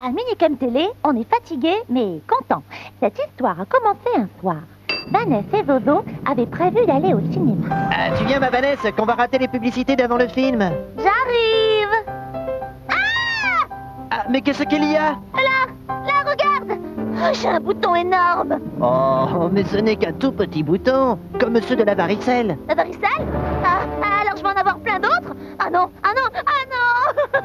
À Minicum Télé, on est fatigué mais content. Cette histoire a commencé un soir. Vanessa et Zozo avaient prévu d'aller au cinéma. Ah, tu viens, ma Vanessa, qu'on va rater les publicités d'avant le film. J'arrive! Ah, mais qu'est-ce qu'il y a? Là, regarde! Oh, j'ai un bouton énorme! Oh, mais ce n'est qu'un tout petit bouton, comme ceux de la varicelle. La varicelle? Alors je vais en avoir plein d'autres? Ah non!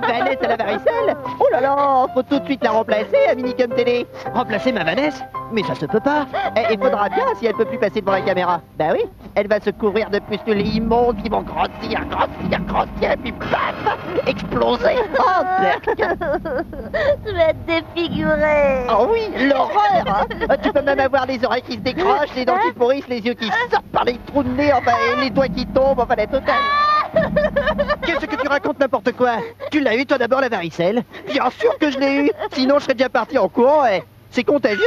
Vanessa, la varicelle? Oh là là, faut tout de suite la remplacer à Minicum Télé. Remplacer ma Vanessa? Mais ça se peut pas. Il faudra bien si elle peut plus passer devant la caméra. Bah oui, elle va se couvrir de pustules immondes qui vont grossir, et puis paf, exploser. Oh, Je vais être défigurée! oh oui, l'horreur, hein. Tu peux même avoir les oreilles qui se décrochent, les dents qui pourrissent, les yeux qui sortent par les trous de nez, enfin, et les doigts qui tombent, enfin, la totale. Qu'est-ce que tu racontes n'importe quoi? Tu l'as eu toi d'abord la varicelle? Bien sûr que je l'ai eu, sinon je serais déjà parti en courant, c'est contagieux.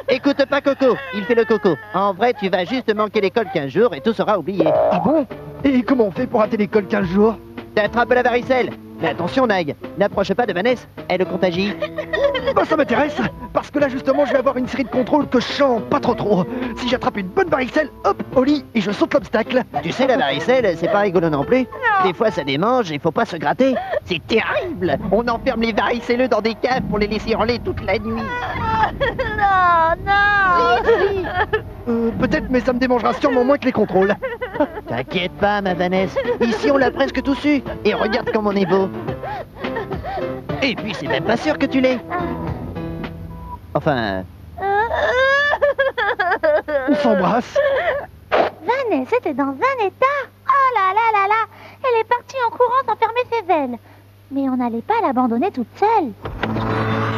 Écoute pas Coco, il fait le coco. En vrai, tu vas juste manquer l'école 15 jours et tout sera oublié. Ah bon? Et comment on fait pour rater l'école 15 jours? T'attrapes la varicelle. Mais attention Nag, n'approche pas de Vanessa, elle contagie. Bah ça m'intéresse, parce que là justement je vais avoir une série de contrôles que je sens pas trop. Si j'attrape une bonne varicelle, hop, au lit, et je saute l'obstacle. Tu sais, la varicelle, c'est pas rigolo non plus. Des fois ça démange et faut pas se gratter. C'est terrible. On enferme les varicelleux dans des caves pour les laisser hurler toute la nuit. Non! Peut-être, mais ça me démangera sûrement moins que les contrôles. T'inquiète pas, ma Vanessa. Ici, on l'a presque tous eu. Et regarde comme on est beau. Et puis, c'est même pas sûr que tu l'aies. Enfin... On s'embrasse. Vanessa était dans un état. Oh là là là là! Elle est partie en courant sans fermer ses ailes. Mais on n'allait pas l'abandonner toute seule.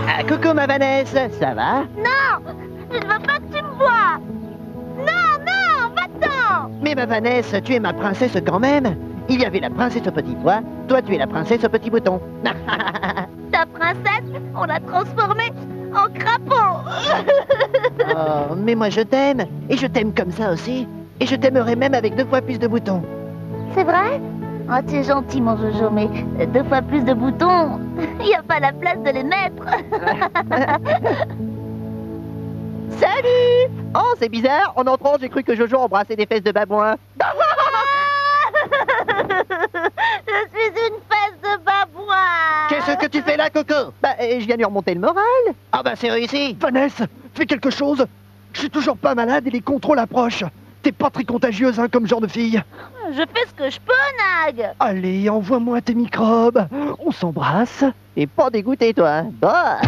Ah, coucou, ma Vanessa. Ça va? Non! Je ne veux pas que tu me vois! Non, va-t'en! Mais ma Vanessa, tu es ma princesse quand même. Il y avait la princesse au petit pois. Toi, tu es la princesse au petit bouton. Ta princesse, on l'a transformée en crapaud! Oh, mais moi, je t'aime. Et je t'aime comme ça aussi. Et je t'aimerai même avec 2 fois plus de boutons. C'est vrai? Oh, tu es gentil, mon Jojo, mais 2 fois plus de boutons, il n'y a pas la place de les mettre. Salut! Oh, c'est bizarre. En entrant, j'ai cru que Jojo embrassait des fesses de babouin. Je suis une fesse de babouin! Qu'est-ce que tu fais là, Coco? Bah, je viens lui remonter le moral. Ah bah, c'est réussi. Vanessa, fais quelque chose. Je suis toujours pas malade et les contrôles approchent. T'es pas très contagieuse, hein, comme genre de fille. Je fais ce que je peux, Nag! Allez, envoie-moi tes microbes. On s'embrasse. T'es pas dégoûté, toi, hein? Bah.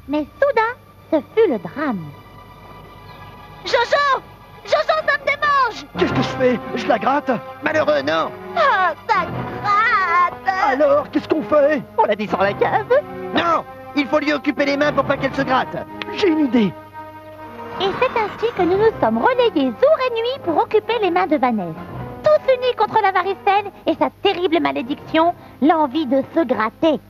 Mais soudain, ce fut le drame. Jojo! Jojo, ça me démange! Qu'est-ce que je fais? Je la gratte? Malheureux, non. Ah, ça gratte! Alors, qu'est-ce qu'on fait? On la descend à la cave? Non! Il faut lui occuper les mains pour pas qu'elle se gratte. J'ai une idée. Et c'est ainsi que nous nous sommes relayés jour et nuit pour occuper les mains de Vanessa. Tous unis contre la varicelle et sa terrible malédiction, l'envie de se gratter.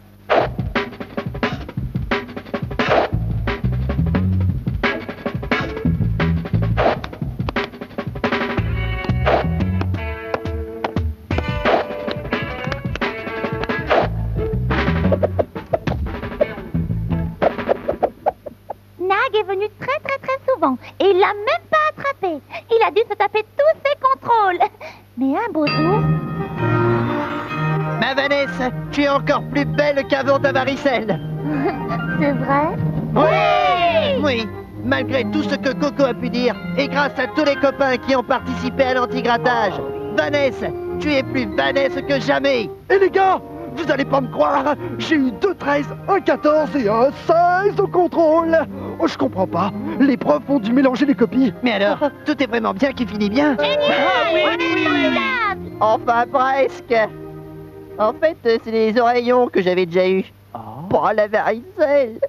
Nag est venu très souvent et il l'a même pas attrapé. Il a dû se taper tous ses contrôles. Mais un beau jour... Ma Vanessa, tu es encore plus belle qu'avant ta varicelle. C'est vrai? Oui! Oui, malgré tout ce que Coco a pu dire, et grâce à tous les copains qui ont participé à l'anti-grattage, Vanessa, tu es plus Vanessa que jamais. Et les gars, vous allez pas me croire, j'ai eu 2 13, un 14 et un 16 au contrôle. Oh, je comprends pas. Les profs ont dû mélanger les copies. Mais alors, tout est vraiment bien qui finit bien. Génial! Enfin, presque. En fait, c'est les oreillons que j'avais déjà eus. Pas la varicelle.